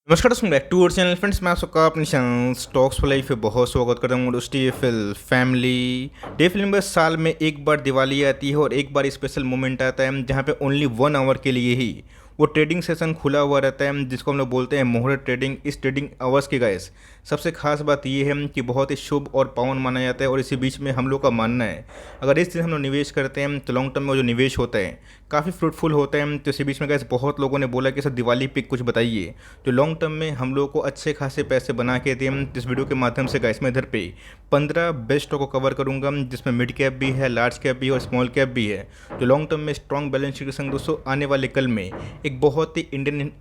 नमस्कार दोस्तों, back to our channel friends. मैं आप सबका अपने चैनल स्टॉक्स फॉर लाइफ पे बहुत स्वागत करता हूँ। दोस्तों, DFL फैमिली में साल में एक बार दिवाली आती है और एक बार स्पेशल मोमेंट आता है जहाँ पे ओनली 1 आवर के लिए ही वो ट्रेडिंग सेशन खुला हुआ रहता है, जिसको हम लोग बोलते हैं मुहूर्त ट्रेडिंग। इस ट्रेडिंग आवर्स के गाइस सबसे खास बात ये है कि बहुत ही शुभ और पावन माना जाता है। और इसी बीच में हम लोग का मानना है, अगर इस दिन हम लोग निवेश करते हैं तो लॉन्ग टर्म में वो जो निवेश होता है काफ़ी फ्रूटफुल होता है। तो इसी बीच में गाइस बहुत लोगों ने बोला कि सर दिवाली पे कुछ बताइए तो लॉन्ग टर्म में हम लोगों को अच्छे खासे पैसे बना के दें। इस वीडियो के माध्यम से गाइस मैं इधर पे 15 बेस्ट को कवर करूंगा, जिसमें मिड कैप भी है, लार्ज कैप भी है और स्मॉल कैप भी है। तो लॉन्ग टर्म में स्ट्रॉन्ग बैलेंस शीट के संग दोस्तों आने वाले कल में एक बहुत ही इंडियन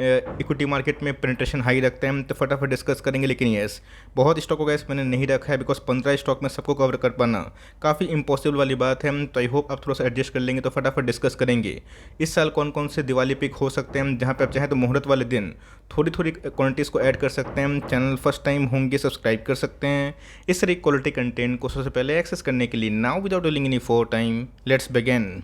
इक्विटी मार्केट में पेनिट्रेशन हाई रखते हैं। तो फटाफट डिस्कस करेंगे। लेकिन यस, बहुत स्टॉक को गैस मैंने नहीं रखा है, बिकॉज 15 स्टॉक में सबको कवर कर पाना काफ़ी इंपॉसिबल वाली बात है। तो आई होप आप थोड़ा सा एडजस्ट कर लेंगे। तो फटाफट डिस्कस करेंगे इस साल कौन कौन से दिवाली पिक हो सकते हैं, जहाँ पे आप चाहें तो मुहूर्त वाले दिन थोड़ी थोड़ी क्वांटिटीज़ को ऐड कर सकते हैं। चैनल फर्स्ट टाइम होंगे सब्सक्राइब कर सकते हैं इस तरह क्वालिटी कंटेंट को सबसे पहले एक्सेस करने के लिए। Now without delaying any for time, let's begin.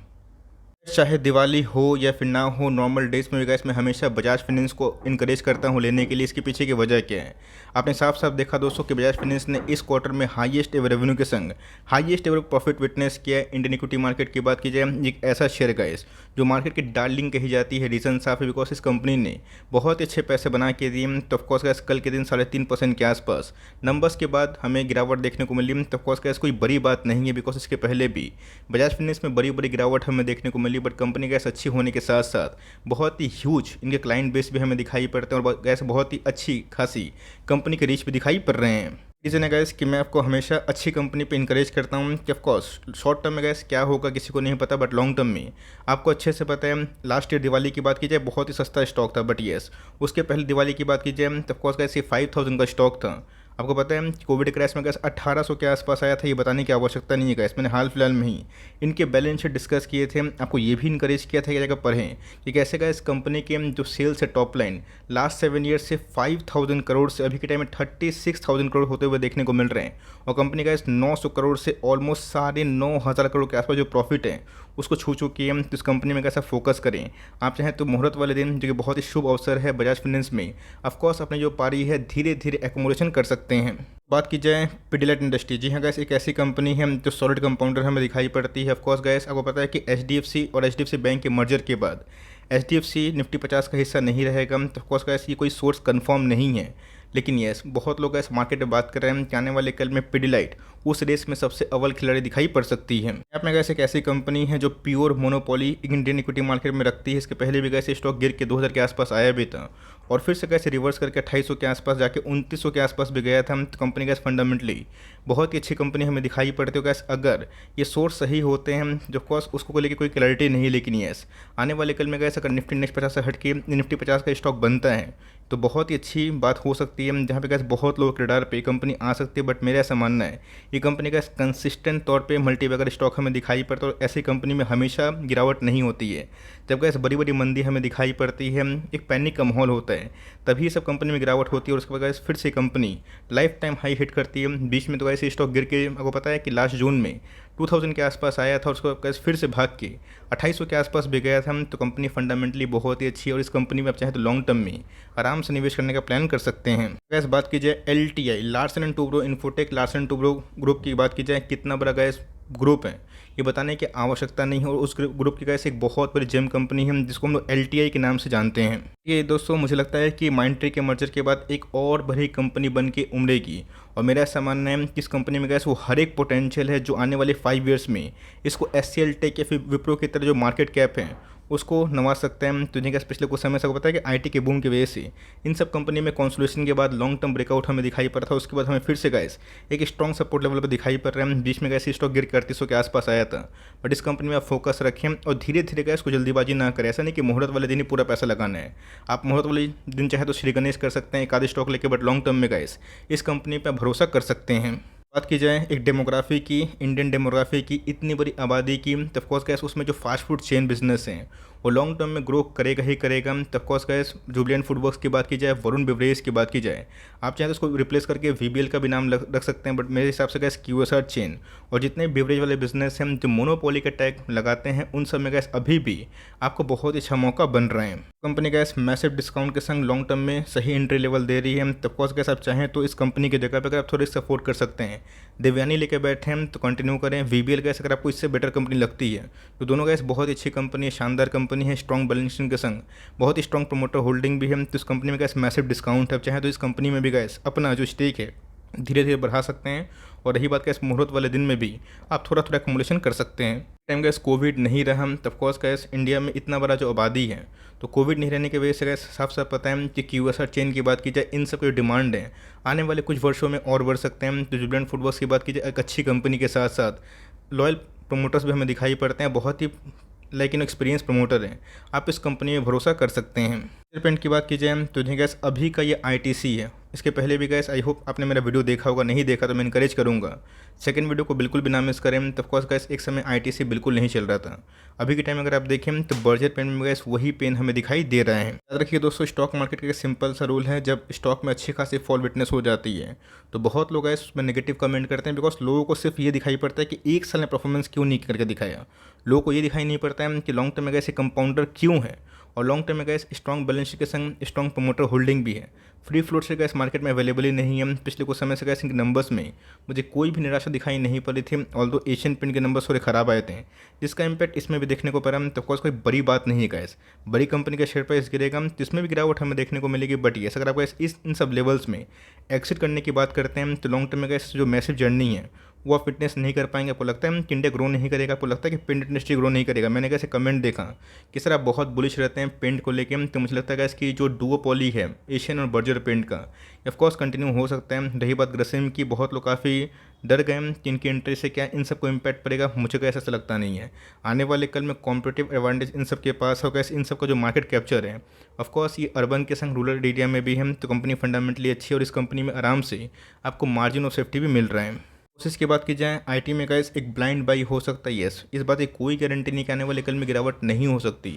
चाहे दिवाली हो या फिर ना हो, नॉर्मल डेज में गाइस मैं हमेशा बजाज फाइनेंस को इनकरेज करता हूं लेने के लिए। इसके पीछे की वजह क्या है, आपने साफ साफ देखा दोस्तों कि बजाज फाइनेंस ने इस क्वार्टर में हाईएस्ट एवर रेवेन्यू के संग हाईएस्ट एवर प्रॉफिट विटनेस किया है। इंडियन इक्विटी मार्केट की बात की जाए, एक ऐसा शेयर गाइस जो मार्केट की डार्लिंग कही जाती है। रीज़न साफ है, बिकॉज इस कंपनी ने बहुत ही अच्छे पैसे बना के दिए। तो ऑफकोर्स गाइस कल के दिन 3.5% के आसपास नंबर्स के बाद हमें गिरावट देखने को मिली। तो ऑफकोर्स गाइस कोई बड़ी बात नहीं है, बिकॉज इसके पहले भी बजाज फाइनेंस में बड़ी बड़ी गिरावट हमें देखने को मिली। बट कंपनी गैस अच्छी होने के साथ साथ बहुत ही ह्यूज इनके क्लाइंट बेस भी हमें दिखाई पड़ते हैं और गैस बहुत ही अच्छी खासी कंपनी के रीच भी दिखाई पड़ रहे हैं। रीज़न है गैस कि मैं आपको हमेशा अच्छी कंपनी पे इंकरेज करता हूँ कि ऑफकोर्स शॉर्ट टर्म में गैस क्या होगा किसी को नहीं पता, बट लॉन्ग टर्म में आपको अच्छे से पता है। लास्ट ईयर दिवाली की बात की जाए बहुत ही सस्ता स्टॉक था, बट येस उसके पहले दिवाली की बात की जाए तो ऑफकोर्स गैस ये 5000 का स्टॉक था। आपको पता है कोविड क्रैश में गैस 1800 के आसपास आया था। ये बताने की आवश्यकता नहीं है गैस, मैंने हाल फिलहाल में ही इनके बैलेंस शीट डिस्कस किए थे। आपको ये भी इंकरेज किया था कि जगह पढ़ें कि कैसे गैस कंपनी के जो सेल्स है टॉप लाइन लास्ट 7 ईयर से 5000 करोड़ से अभी के टाइम में 36,000 करोड़ होते हुए देखने को मिल रहे हैं। और कंपनी का इस 900 करोड़ से ऑलमोस्ट 9,500 करोड़ के आसपास जो प्रॉफिट है उसको छू चुकी है। तो इस कंपनी में कैसा फोकस करें आप चाहें तो मुहूर्त वाले दिन, जो कि बहुत ही शुभ अवसर है बजाज फाइनेंस में, ऑफकोर्स अपने जो पारी है धीरे धीरे एकोमोडेशन कर सकते हैं। बात की जाए पिडिलाइट इंडस्ट्री, जी हाँ गैस एक ऐसी कंपनी है जो सॉलिड कंपाउंडर हमें दिखाई पड़ती है। ऑफकोर्स गैस आपको पता है कि HDFC और HDFC बैंक के मर्जर के बाद HDFC निफ्टी 50 का हिस्सा नहीं रहेगा। तो ऑफकोर्स गैस ये कोई सोर्स कंफर्म नहीं है, लेकिन यस बहुत लोग इस मार्केट में बात कर रहे हैं कि आने वाले कल में पिडिलाइट उस रेस में सबसे अव्वल खिलाड़ी दिखाई पड़ सकती है। यहाँ में गैस एक ऐसी कंपनी है जो pure monopoly Indian equity market में रखती है। इसके पहले भी गैस स्टॉक गिर के 2000 के आसपास आया भी था और फिर से गैस रिवर्स करके 2800 के आसपास जाके 2900 के आसपास भी गया था। तो कंपनी गैस फंडामेंटली बहुत ही अच्छी कंपनी हमें दिखाई पड़ती है गैस, अगर ये सोर्स सही होते हैं जो कॉस उसको लेके कोई क्लैरिटी नहीं। लेकिन यस आने वाले कल में गैस अगर निफ्टी इंडेक्स 50 से हट के निफ्टी 50 का स्टॉक बनता है तो बहुत ही अच्छी बात हो सकती है, जहाँ पे गैस बहुत लोग के रडार पे कंपनी आ सकती है। बट मेरा ऐसा मानना है ये कंपनी का कंसिस्टेंट तौर पे मल्टीबैगर स्टॉक हमें दिखाई पड़ता है और ऐसी कंपनी में हमेशा गिरावट नहीं होती है। जब गैस बड़ी बड़ी मंदी हमें दिखाई पड़ती है, एक पैनिक का माहौल होता है, तभी सब कंपनी में गिरावट होती है और उसके बाद गैस फिर से company life time high hit करती है। बीच में तो ऐसे स्टॉक गिर के आपको पता है कि लास्ट जून में 2000 के आसपास आया था, उसको गैस फिर से भाग के 2800 के आसपास भी गया था। तो कंपनी फंडामेंटली बहुत ही अच्छी है और इस कंपनी में आप चाहे तो लॉन्ग टर्म में आराम से निवेश करने का प्लान कर सकते हैं। गैस बात की जाए LTI Larsen and Toubro infotech Larsen Toubro group की बात की जाए, कितना बड़ा गैस ग्रुप है ये बताने की आवश्यकता नहीं है। और उस ग्रुप की गैस एक बहुत बड़ी जेम कंपनी है जिसको हम लोग LTI के नाम से जानते हैं। ये दोस्तों मुझे लगता है कि माइंडट्री के मर्जर के बाद एक और बड़ी कंपनी बन के उमड़ेगी और मेरा ऐसा मानना है कि इस कंपनी में गैस वो हर एक पोटेंशियल है जो आने वाले 5 ईयर्स में इसको SCL टेक या फिर विप्रो की तरह जो मार्केट कैप है उसको नवाज सकते हैं। तो जिनका पिछले कुछ समय से पता है कि IT के बूम की वजह से इन सब कंपनी में कॉन्सोलेशन के बाद लॉन्ग टर्म ब्रेकआउट हमें दिखाई पड़ा था। उसके बाद हमें फिर से गैस एक स्ट्रॉन्ग सपोर्ट लेवल पर दिखाई पड़ रहे हैं। बीच में गैस स्टॉक गिर 3800 के आसपास आया था। बट इस कंपनी में आप फोकस रखें और धीरे धीरे गैस को जल्दीबाजी ना करें। ऐसा नहीं कि मुहूर्त वाले दिन ही पूरा पैसा लगाना है। आप मुहूर्त वाले दिन चाहे तो श्री गणेश कर सकते हैं एक आधे स्टॉक लेके, बट लॉन्ग टर्म में गैस इस कंपनी पर भरोसा कर सकते हैं। बात की जाए एक डेमोग्राफी की, इंडियन डेमोग्राफी की, इतनी बड़ी आबादी की, तो ऑफकोर्स गैस उसमें जो फास्ट फूड चेन बिजनेस हैं वो लॉन्ग टर्म में ग्रो करेगा ही करेगा। तो of course gas Jubilant food works की बात की जाए, वरुण बेवरेज की बात की जाए, आप चाहें तो उसको रिप्लेस करके वीबीएल का भी नाम रख सकते हैं, बट मेरे हिसाब से गैस क्यूएसआर चेन और जितने बेवरेज वाले बिजनेस हैं जो मोनोपोली के टैग लगाते हैं, उन सब में गैस अभी भी आपको बहुत ही अच्छा मौका बन रहे हैं। कंपनी गैस मैसिव डिस्काउंट के संग लॉन्ग टर्म में सही एंट्री लेवल दे रही है। तो ऑफकोर्स गैस आप चाहें तो इस कंपनी की जगह पर अगर आप थोड़ी सपोर्ट कर सकते हैं, देवयानी लेके बैठे हैं तो कंटिन्यू करें। वीबीएल गैस अगर आपको इससे बेटर कंपनी लगती है तो दोनों गैस बहुत ही अच्छी कंपनी है, शानदार कंपनी है, स्ट्रॉन्ग बैलेंस शीट के संग बहुत ही स्ट्रॉन्ग प्रमोटर होल्डिंग भी है। तो इस कंपनी में गैस मैसिव डिस्काउंट है, चाहे तो इस कंपनी में भी गैस अपना जो स्टेक है धीरे धीरे बढ़ा सकते हैं। और रही बात गैस मुहूर्त वाले दिन में भी आप थोड़ा थोड़ा एक्मुलेशन कर सकते हैं। टाइम गैस कोविड नहीं रहा, तो ऑफकोर्स गैस इंडिया में इतना बड़ा जो आबादी है, तो कोविड नहीं रहने की वजह से गैस साफ साफ पता है कि क्यूएसआर चेन की बात की जाए, इन सब की डिमांड है आने वाले कुछ वर्षों में और बढ़ सकते हैं। तो जुबिलेंट फूड वर्क्स की बात की जाए, एक अच्छी कंपनी के साथ साथ लॉयल प्रमोटर्स भी हमें दिखाई पड़ते हैं, बहुत ही लाइक इन एक्सपीरियंस प्रमोटर हैं, आप इस कंपनी में भरोसा कर सकते हैं। पेंट की बात की जाए तो जी गैस अभी का ये आईटीसी है, इसके पहले भी गैस आई होप आपने मेरा वीडियो देखा होगा, नहीं देखा तो मैं इनकरेज करूँगा सेकंड वीडियो को बिल्कुल भी ना मिस करें। तो ऑफकोर्स गैस एक समय आईटीसी बिल्कुल नहीं चल रहा था, अभी के टाइम अगर आप देखें तो बर्जर पेन में गैस वही पेन हमें दिखाई दे रहे हैं। याद रखिए दोस्तों, स्टॉक मार्केट का सिंपल सा रूल है, जब स्टॉक में अच्छी खासी फॉल विटनेस हो जाती है तो बहुत लोग गैस उसमें नेगेटिव कमेंट करते हैं, बिकॉज लोगों को सिर्फ ये दिखाई पड़ता है कि एक साल में परफॉर्मेंस क्यों नहीं करके दिखाया, लोगों को ये दिखाई नहीं पड़ता है कि लॉन्ग टर्म में गैस कंपाउंडर क्यों है, और लॉन्ग टर्म में गैस स्ट्रॉन्ग बैलेंस शीट के संग स्ट्रॉन्ग प्रमोटर होल्डिंग भी है। फ्री फ्लोट से गैस मार्केट में अवेलेबल ही नहीं है। पिछले कुछ समय से गैस इनके नंबर्स में मुझे कोई भी निराशा दिखाई नहीं पड़ी थी, ऑल्दो एशियन पेंट के नंबर्स थोड़े खराब आए थे, जिसका इंपैक्ट इसमें भी देखने को पड़ा। तो ऑफकोर्स कोई बड़ी बात नहीं है गैस, बड़ी कंपनी का शेयर प्राइस गिरेगा तो इसमें भी गिरावट हमें देखने को मिलेगी, बट येस अगर आप गैस इन सब लेवल्स में एक्सिट करने की बात करते हैं तो लॉन्ग टर्म में गैस जो मैसिव जर्नी है वो आप फिटनेस नहीं कर पाएंगे। आपको लगता है कि इंडिया ग्रो नहीं करेगा, आपको लगता है कि पेंट इंडस्ट्री ग्रो नहीं करेगा। मैंने कैसे कमेंट देखा कि सर आप बहुत बुलिश रहते हैं पेंट को लेके, तो मुझे लगता है कि इसकी जो डुओपोली है एशियन और बर्जर पेंट का, ऑफकोर्स कंटिन्यू हो सकता है। रही बात ग्रसिम की, बहुत लोग काफ़ी डर गए कि इनकी एंट्री से क्या इन सबको इम्पैक्ट पड़ेगा, मुझे कैसा ऐसा लगता नहीं है। आने वाले कल में कॉम्पिटिटिव एडवांटेज इन सब के पास होगा, इन सब का जो मार्केट कैप्चर है ऑफकोर्स ये अर्बन के संग रूरल एरिया में भी है, तो कंपनी फंडामेंटली अच्छी है और इस कंपनी में आराम से आपको मार्जिन ऑफ सेफ्टी भी मिल रहा है। कोशिश की बात की जाए आईटी में गैस एक ब्लाइंड बाई हो सकता है, यस इस बात की कोई गारंटी नहीं कि आने वाले कल में गिरावट नहीं हो सकती,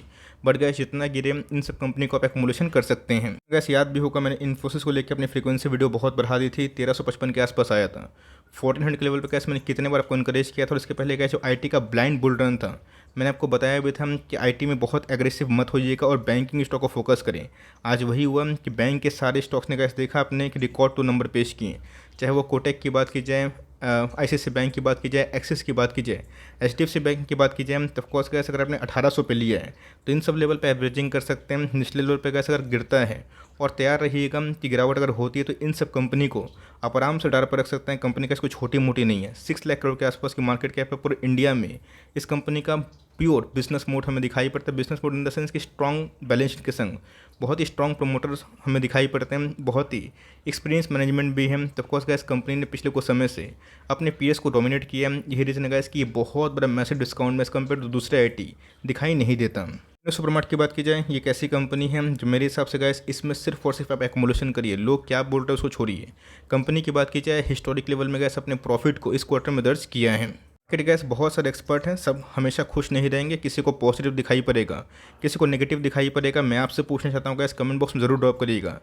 बट गैस जितना गिरे इन सब कंपनी को आप एक्मुलेशन कर सकते हैं। गैस याद भी होगा मैंने इन्फोसिस को लेकर अपनी फ्रीक्वेंसी वीडियो बहुत बढ़ा दी थी, 1355 के आसपास आया था, 1400 के लेवल पर गैस मैंने कितने बार आपको इनकरेज किया था। और इसके पहले गैस जो आईटी का ब्लाइंड बुल रन था, मैंने आपको बताया भी था कि आईटी में बहुत एग्रेसिव मत होइएगा और बैंकिंग स्टॉक को फोकस करें। आज वही हुआ कि बैंक के सारे स्टॉक्स ने गैस देखा आपने कि रिकॉर्ड टू नंबर पेश किए, चाहे वो कोटेक की बात की जाए, आईसीआईसीआई बैंक की बात की जाए, एक्सिस की बात की जाए, एचडीएफसी बैंक की बात की जाए, तो ऑफकोर्स गैस अगर आपने 1800 पे लिया है तो इन सब लेवल पे एवरेजिंग कर सकते हैं। निचले लेवल पे गैस अगर गिरता है और तैयार रहिएगा कि गिरावट अगर होती है तो इन सब कंपनी को आप आराम से डार पर रख सकते हैं। कंपनी का कोई छोटी मोटी नहीं है, 6 लाख करोड़ के आसपास की मार्केट कैप है पूरे इंडिया में। इस कंपनी का प्योर बिजनेस मोड हमें दिखाई पड़ता है, business mode in the sense कि स्ट्रॉन्ग बैलेंस शीट के संग बहुत ही स्ट्रॉन्ग प्रमोटर्स हमें दिखाई पड़ते हैं, बहुत ही एक्सपीरियंस मैनेजमेंट भी है। तो ऑफकोर्स गैस कंपनी ने पिछले कुछ समय से अपने पीएस को डोमिनेट किया है, यही रीज़न है गैस कि ये बहुत बड़ा मैसिव डिस्काउंट में एज कम्पेयर टू दूसरे आईटी दिखाई नहीं देता। सुपरमार्ट की बात की जाए, ये कैसी कंपनी है जो मेरे हिसाब से गैस इसमें सिर्फ और सिर्फ आप एक्मुलेशन करिए, लोग क्या बोल रहे हैं उसको छोड़िए। कंपनी की बात की जाए हिस्टोरिक लेवल में गैस अपने प्रॉफिट को इस क्वार्टर में दर्ज किया है। मार्केट गैस बहुत सारे एक्सपर्ट हैं, सब हमेशा खुश नहीं रहेंगे, किसी को पॉजिटिव दिखाई पड़ेगा, किसी को नेगेटिव दिखाई पड़ेगा। मैं आपसे पूछना चाहता हूँ गैस कमेंट बॉक्स में ज़रूर ड्रॉप करिएगा,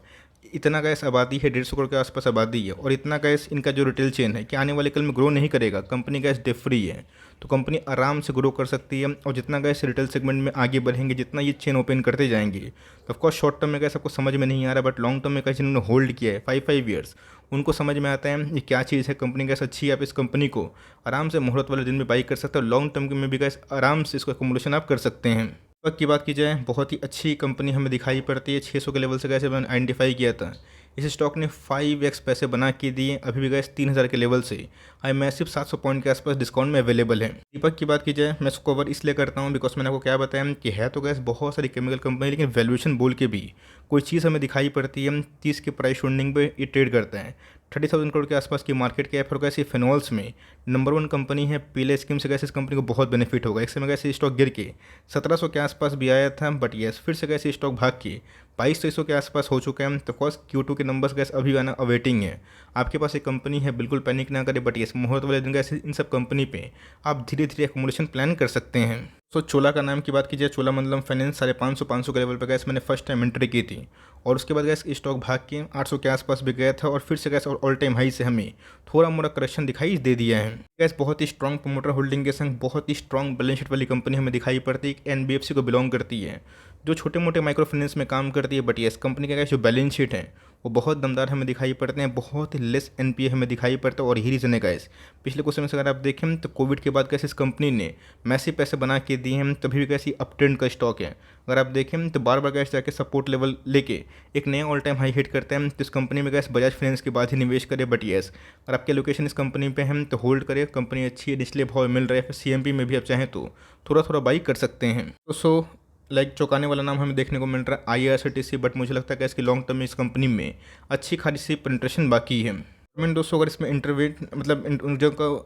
इतना गैस आबादी है 150 करोड़ के आसपास आबादी है, और इतना गैस इनका जो रिटेल चेन है कि आने वाले कल में ग्रो नहीं करेगा। कंपनी गैस डेट फ्री है तो कंपनी आराम से ग्रो कर सकती है, और जितना गैस रिटेल सेगमेंट में आगे बढ़ेंगे, जितना ये चेन ओपन करते जाएंगे, तो ऑफकोर्स शॉर्ट टर्म में गैस आपको समझ में नहीं आ रहा, बट लॉन्ग टर्म में गैस जिन्होंने होल्ड किया है 5 ईयर्स, उनको समझ में आता है ये क्या चीज़ है। कंपनी गैस अच्छी है, आप इस कंपनी को आराम से मुहूर्त वाले दिन में बाई कर सकते हो, लॉन्ग टर्म में भी गैस आराम से इसको एक्युमुलेशन आप कर सकते हैं। वक्त की बात की जाए बहुत ही अच्छी कंपनी हमें दिखाई पड़ती है, 600 के लेवल से गैस मैंने आइडेंटिफाई किया था। इस स्टॉक ने 5x पैसे बना के दिए, अभी भी गैस 3000 के लेवल से आई मैसिव 700 पॉइंट के आसपास डिस्काउंट में अवेलेबल है। दीपक की बात की जाए मैं इसको कवर इसलिए करता हूँ बिकॉज मैंने आपको क्या बताया कि है तो गैस बहुत सारी केमिकल कंपनी, लेकिन वैल्यूएशन बोल के भी कोई चीज़ हमें दिखाई पड़ती है, 30 के प्राइस होल्डिंग पे ये ट्रेड करता है। 30,000 करोड़ के आसपास की मार्केट कैप, और कैसे फिनोल्स में नंबर 1 कंपनी है। पीले स्कीम से कैसे इस कंपनी को बहुत बेनिफिट होगा। एक समय कैसे स्टॉक गिर के 1700 के आसपास भी आया था, बट यस फिर से कैसे स्टॉक भाग के 2200 के आसपास हो चुका है। तो फर्स्ट Q2 के नंबर्स कैसे अभी आना अवेटिंग है। आपके पास एक कंपनी है, बिल्कुल पैनिक ना करें, बट यस मुहूर्त वाले दिन कैसे इन सब कंपनी पे आप धीरे धीरे एकोमोडेशन प्लान कर सकते हैं। तो चोला का नाम की बात कीजिए, चोलामंडलम फाइनेंस 550 के लेवल पर गैस मैंने फर्स्ट टाइम एंट्री की थी, और उसके बाद गैस स्टॉक भाग के 800 के आसपास भी गया था, और फिर से गैस और ऑल टाइम हाई से हमें थोड़ा मोड़ा करेक्शन दिखाई दे दिया है। गैस बहुत ही स्ट्रॉन्ग प्रोमोटर होल्डिंग के संग बहुत ही स्ट्रॉन्ग बैलेंस शीट वाली कंपनी हमें दिखाई पड़ती है। NBFC को बिलोंग करती है, जो छोटे मोटे माइक्रो फाइनेंस में काम करती है, बट यस कंपनी का गैस जो बैलेंस शीट है वो बहुत दमदार हमें दिखाई पड़ते हैं, बहुत ही लेस NPA हमें दिखाई पड़ता है। और यही रीज़न है गैस पिछले कुछ समय से अगर आप देखें तो कोविड के बाद कैसे इस कंपनी ने मैसिव पैसे बना के दिए हैं, तभी भी कैसी अप ट्रेंड का स्टॉक है। अगर आप देखें तो बार बार गैस जाके सपोर्ट लेवल लेके एक नया ऑल टाइम हाई हिट करते हैं। तो इस कंपनी में गैस बजाज फाइनेंस के बाद ही निवेश करें, बट यस अगर आपके लोकेशन इस कंपनी पे हैं तो होल्ड करें, कंपनी अच्छी है, निचले भाव मिल रहे हैं। फिर CMP में भी आप चाहें तो थोड़ा थोड़ा बाई कर सकते हैं। तो लाइक चौंकाने वाला नाम हमें देखने को मिल रहा है IRCTC, बट मुझे लगता है कि इसकी लॉन्ग टर्म में इस कंपनी में अच्छी खासी पेनिट्रेशन बाकी है। गवर्नमेंट दोस्तों अगर इसमें इंटरवेन मतलब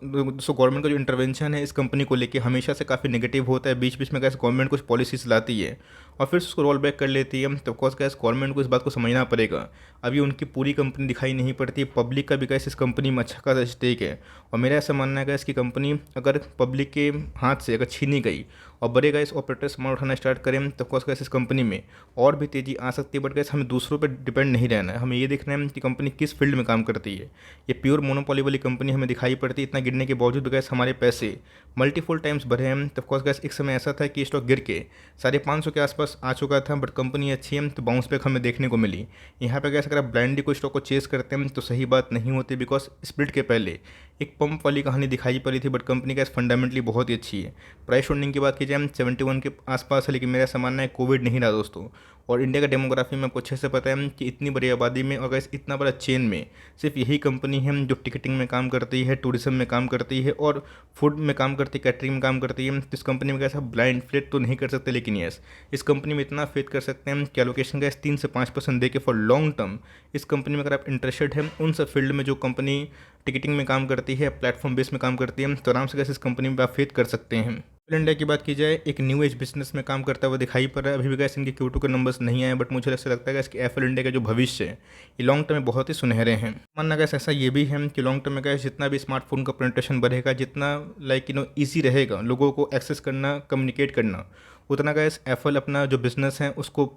दोस्तों गवर्नमेंट का जो इंटरवेंशन है इस कंपनी को लेके हमेशा से काफ़ी नेगेटिव होता है। बीच बीच में कैसे गवर्नमेंट कुछ पॉलिसीज लाती है और फिर उसको रोल बैक कर लेती है, तो ऑफकोर्स कैसे गवर्नमेंट को इस बात को समझना पड़ेगा। अभी उनकी पूरी कंपनी दिखाई नहीं पड़ती, पब्लिक का भी कैसे इस कंपनी में अच्छा खासा स्टेक है। और मेरा ऐसा मानना है कि इसकी कंपनी अगर पब्लिक के हाथ से अगर छीनी गई और बड़े गैस ऑपरेटर सामान उठाना स्टार्ट करें तो ऑफकोर्स कैसे इस कंपनी में और भी तेज़ी आ सकती है। बट कैसे हमें दूसरों पर डिपेंड नहीं रहना है, हमें ये देखना है कि कंपनी किस फील्ड में काम करती है। ये प्योर मोनोपोली वाली कंपनी हमें दिखाई पड़ती है। इतना गिरने के बावजूद भी गैस हमारे पैसे मल्टीपल टाइम्स बढ़े हैं। तो ऑफकोर्स गैस एक समय ऐसा था कि स्टॉक गिर के 550 के आसपास आ चुका था, बट कंपनी अच्छी है तो बाउंस बैक हमें देखने को मिली। यहाँ पे गैस अगर आप ब्लाइंडली कोई स्टॉक को चेस करते हैं तो सही बात नहीं होती, बिकॉज स्प्लिट के पहले एक पंप वाली कहानी दिखाई पड़ी थी, बट कंपनी का फंडामेंटली बहुत ही अच्छी है। प्राइस होल्डिंग की बात कीजिए हम 71 के आसपास है, लेकिन मेरा ऐसा मानना है कोविड नहीं रहा दोस्तों। और इंडिया का डेमोग्राफी में आपको अच्छे से पता है कि इतनी बड़ी आबादी में और इतना बड़ा चेन में सिर्फ यही कंपनी है जो टिकटिंग में काम करती है, टूरिज्म में काम करती है और फूड में काम करती है, कैटरिंग में काम करती है। तो इस कंपनी में कैसा ब्लाइंड फेथ तो नहीं कर सकते, लेकिन यस इस कंपनी में इतना फेथ कर सकते हैं कि एलोकेशन का 3 से 5% दे के फॉर लॉन्ग टर्म इस कंपनी में अगर आप इंटरेस्टेड हैं उन सब फील्ड में जो कंपनी टिकटिंग में काम करती है, प्लेटफॉर्म बेस में काम करती है, तो आराम से कैसे इस कंपनी में आप फेथ कर सकते हैं। एफएल इंडिया की बात की जाए एक न्यू एज बिजनेस में काम करता हुआ दिखाई पड़ रहा है। अभी भी गैस इनके Q2 के नंबर्स नहीं आए, बट मुझे ऐसा लगता है कि एफएल इंडिया का जो भविष्य है ये लॉन्ग टर्म में बहुत ही सुनहरे हैं। मानना गैस ऐसा ये भी है कि लॉन्ग टर्म में गैस जितना भी स्मार्टफोन का पेनिट्रेशन बढ़ेगा, जितना ईजी रहेगा लोगों को एक्सेस करना, कम्युनिकेट करना, उतना गैस एफएल अपना जो बिजनेस है उसको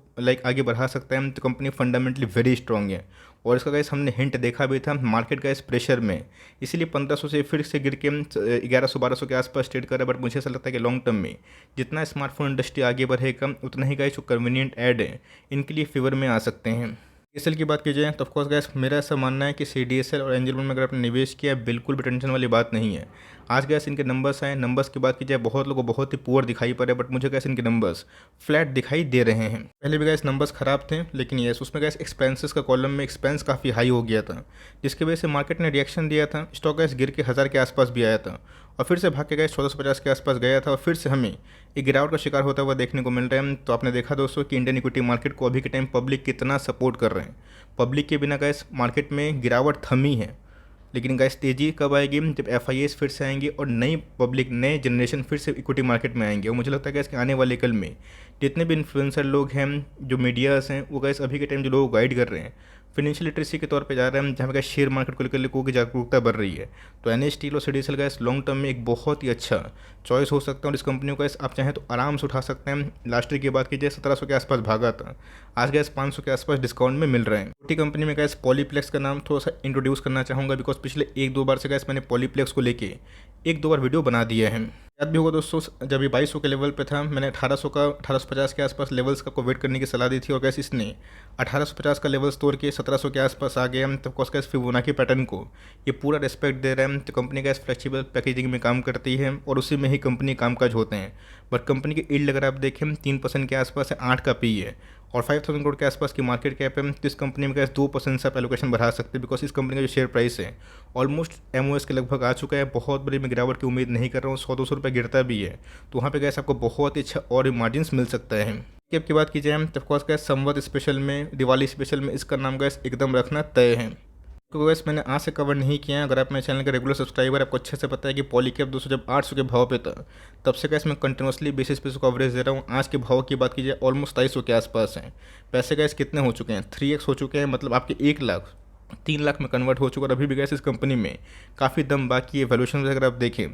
आगे बढ़ा सकता है। तो कंपनी फंडामेंटली वेरी स्ट्रॉन्ग है और इसका गैस हमने हिंट देखा भी था मार्केट गैस प्रेशर में, इसीलिए 1500 से फिर से गिर के 1100-1200 के आसपास ट्रेड कर रहा है। बट मुझे ऐसा लगता है कि लॉन्ग टर्म में जितना स्मार्टफोन इंडस्ट्री आगे बढ़ेगा उतना ही गैस जो कन्वीनियंट ऐड है इनके लिए फेवर में आ सकते हैं। CDSL की बात की जाए तो ऑफकोर्स गैस मेरा ऐसा मानना है कि CDSL और एंजल वन में अगर आपने निवेश किया बिल्कुल भी टेंशन वाली बात नहीं है। आज गैस इनके नंबर्स आए, नंबर्स की बात की जाए बहुत लोगों को बहुत ही पुअर दिखाई पड़े, बट मुझे गैस इनके नंबर्स फ्लैट दिखाई दे रहे हैं। पहले भी गैस नंबर्स खराब थे, लेकिन यस उसमें गैस एक्सपेंसेस का कॉलम में एक्सपेंस काफ़ी हाई हो गया था, जिसकी वजह से मार्केट ने रिएक्शन दिया था। स्टॉक गैस गिर के 1000 के आसपास भी आया था और फिर से भाग के गैस 1450 के आसपास गया था और फिर से हमें एक गिरावट का शिकार होता हुआ देखने को मिल रहा है। तो आपने देखा दोस्तों कि इंडियन इक्विटी मार्केट को अभी के टाइम पब्लिक कितना सपोर्ट कर रहे हैं। पब्लिक के बिना गैस मार्केट में गिरावट थमी है, लेकिन गैस तेज़ी कब आएगी जब FIAs फिर से आएंगे और नई पब्लिक, नए जनरेशन फिर से इक्विटी मार्केट में आएंगे। और मुझे लगता है गैस कि आने वाले कल में जितने भी इन्फ्लुएंसर लोग हैं, जो मीडियाज़ हैं, वो गैस अभी के टाइम जो लोग गाइड कर रहे हैं फिनेंशियल लिटरेसी के तौर पे जा रहे हैं, जहाँ पे शेयर मार्केट को लेकर लोगों की जागरूकता बढ़ रही है। तो NS स्टील और CDSL गैस लॉन्ग टर्म में एक बहुत ही अच्छा चॉइस हो सकता है और इस कंपनी को गैस आप चाहें तो आराम से उठा सकते हैं। लास्ट ईयर की बात कीजिए 1700 के आसपास भागा था, आज गैस 500 के आसपास डिस्काउंट में मिल रहे हैं। छोटी कंपनी में गैस पॉलीप्लेक्स का नाम थोड़ा सा इंट्रोड्यूस करना चाहूँगा, बिकॉज पिछले 1-2 बार से गैस मैंने पॉलीप्लेक्स को लेके 1-2 बार वीडियो बना दिया है। याद भी होगा दोस्तों जब ये 2200 के लेवल पे था, मैंने 1850 के आसपास लेवल्स का को वेट करने की सलाह दी थी और गैस इसने 1850 का लेवल्स तोड़ के 1700 के आसपास आ गया। तब कॉस गैस फिबोनाची पैटर्न को ये पूरा रिस्पेक्ट दे रहा है। तो कंपनी गैस फ्लेक्सिबल पैकेजिंग में काम करती है और उसी में ही कंपनी कामकाज होते हैं। बट कंपनी की यील्ड अगर आप देखें 3% के आसपास है, 8 का पी है और 5000 करोड़ के आसपास की मार्केट कैप है। तो इस कंपनी में गैस 2% से आप एलोकेशन बढ़ा सकते हैं, बिकॉज इस कंपनी का जो शेयर प्राइस है ऑलमोस्ट MOS के लगभग आ चुका है। बहुत बड़ी मैं गिरावट की उम्मीद नहीं कर रहा हूँ, 100-200 रुपये गिरता भी है तो वहाँ पे गैस आपको बहुत ही अच्छा और मार्जिन मिल सकता है। कैप की बात की जाए तो ऑफकोर्स गैस संवत स्पेशल में, दिवाली स्पेशल में इसका नाम गैस एकदम रखना तय है। तो वैसे मैंने आज से कवर नहीं किया है। अगर आप मेरे चैनल के रेगुलर सब्सक्राइबर, आपको अच्छे से पता है कि पॉलीकैब दोस्तों जब 800 के भाव पे था, तब से गैस मैं कंटिन्यूसली बेसिस पे इसको कवरेज दे रहा हूँ। आज के भाव की बात कीजिए ऑलमोस्ट 250 के आसपास हैं। पैसे गैस कितने हो चुके हैं, 3x हो चुके हैं, मतलब आपके 1 लाख 3 लाख में कन्वर्ट हो चुका। और अभी भी गैस इस कंपनी में काफ़ी दम बाकी है। वैल्यूएशन अगर आप देखें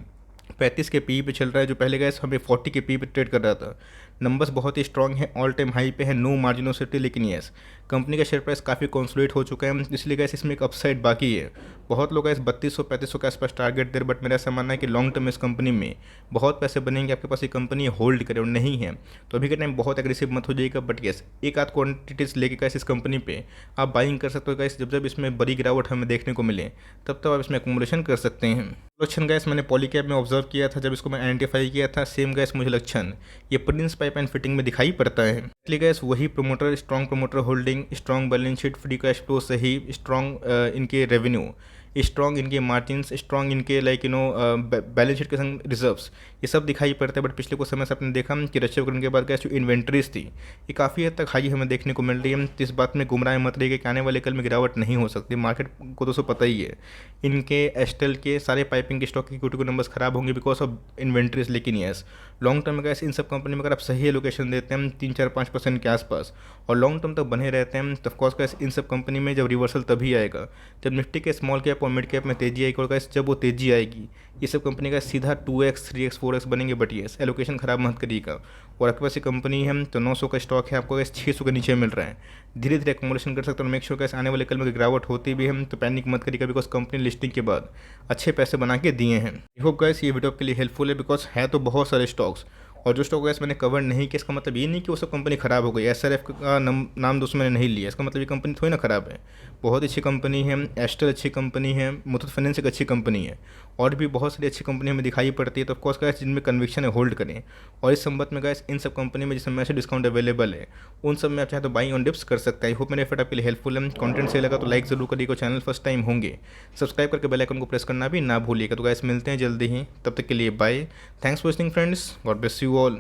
35 के पी पे चल रहा है, जो पहले गैस हमें 40 के पी पे ट्रेड कर रहा था। नंबर्स बहुत ही स्ट्रांग है, ऑल टाइम हाई पे है, नो मार्जिनोसिटी। लेकिन यस, कंपनी का शेयर प्राइस काफ़ी कंसोलिडेट हो चुका है, इसलिए गैस इसमें एक अपसाइड बाकी है। बहुत लोग गैस 3200-3500 के आसपास टारगेट दे, बट मेरा ऐसा मानना है कि लॉन्ग टर्म इस कंपनी में बहुत पैसे बनेंगे। आपके पास ये कंपनी होल्ड करे और नहीं है तो अभी के टाइम बहुत एग्रेसिव मत हो जाएगा। बट यस, एक आध क्वान्टिटीज़ लेके गैस इस कंपनी पे आप बाइंग कर सकते हो गैस। जब जब इसमें बड़ी गिरावट हमें देखने को मिले तब तब आप इसमें अकोमोडेशन कर सकते हैं। लक्षण गैस मैंने पॉलीकैब में ऑब्जर्व किया था, जब इसको मैं आइडेंटिफाई किया था, सेम गैस मुझे लक्षण ये प्रिंस पाइप एंड फिटिंग में दिखाई पड़ता है। इसलिए गैस वही promoter, strong promoter holding, strong balance sheet, free cash flow सही, स्ट्रॉन्ग इनके रेवेन्यू, स्ट्रॉन्ग इनके मार्जिन्स, स्ट्रॉन्ग इनके बैलेंस शीट के संग रिजर्व्स, ये सब दिखाई पड़ता है। बट पिछले कुछ समय से आपने देखा कि रक्षाकरण के बाद गैस जो इन्वेंट्रीज थी ये काफ़ी हद तक हाई हमें देखने को मिल रही है। तो इस बात में गुमराह मत रहिए कि आने वाले कल में गिरावट नहीं हो सकती। मार्केट को दोस्तों पता ही है, इनके एस्टेल के सारे पाइपिंग के स्टॉक के क्यूटी को नंबर्स खराब होंगे बिकॉज ऑफ इन्वेंट्रीज। लेकिन यस, लॉन्ग टर्म में गैस इन सब कंपनी में अगर आप सही एलोकेशन देते हैं 3-4-5% के आसपास और लॉन्ग टर्म तक बने रहते हैं, तो ऑफकोर्स गैस इन सब कंपनी में जब रिवर्सल तभी आएगा जब निफ्टी के स्मॉल कैप और मिड कैप में तेजी आएगी। और गैस जब वो तेजी आएगी ये सब कंपनी का सीधा 2x 3x 4x बनेंगे। बट यस, एलोकेशन खराब मत करिएगा। और आपके पास ये कंपनी है तो 900 का स्टॉक है, आपको गैस 600 के नीचे मिल रहा है, धीरे धीरे अकोमोडेशन कर सकते हो। मेक श्योर गैस आने वाले कल में गिरावट होती भी है तो पैनिक मत करिएगा, बिकॉज कंपनी लिस्टिंग के बाद अच्छे पैसे बना के दिए हैं। आई होप गैस ये वीडियो आपके लिए हेल्पफुल है, बिकॉज है तो बहुत सारे स्टॉक्स, और जो स्टॉक गैस मैंने कवर नहीं किया इसका मतलब ये नहीं कि वो सब कंपनी ख़राब हो गई। SRF का नाम दोस्तों मैंने नहीं लिया, इसका मतलब ये कंपनी थोड़ी ना ख़राब है, बहुत अच्छी कंपनी है। एस्टर अच्छी कंपनी है, मुथूट फाइनेंस एक अच्छी कंपनी है, और भी बहुत सारी अच्छी कंपनी हमें दिखाई पड़ती है। तो ऑफकोर्स गैस जिनमें कन्विक्शन है होल्ड करें। और इस संबंध में गैस इन सब कंपनी में जिसमें मैसेज डिस्काउंट अवेलेबल है उन सब में आप चाहे तो बाइंग ऑन डिप्स कर सकते हैं। आई होप मेरे एफर्ट आपके लिए हेल्पफुल है। कंटेंट सही लगा तो लाइक जरूर करिएगा, चैनल फर्स्ट टाइम होंगे सब्सक्राइब करके बेल आइकन को प्रेस करना भी ना भूलिएगा। तो गैस मिलते हैं जल्दी ही, तब तक के लिए bye. Thanks for listening friends, God bless you all.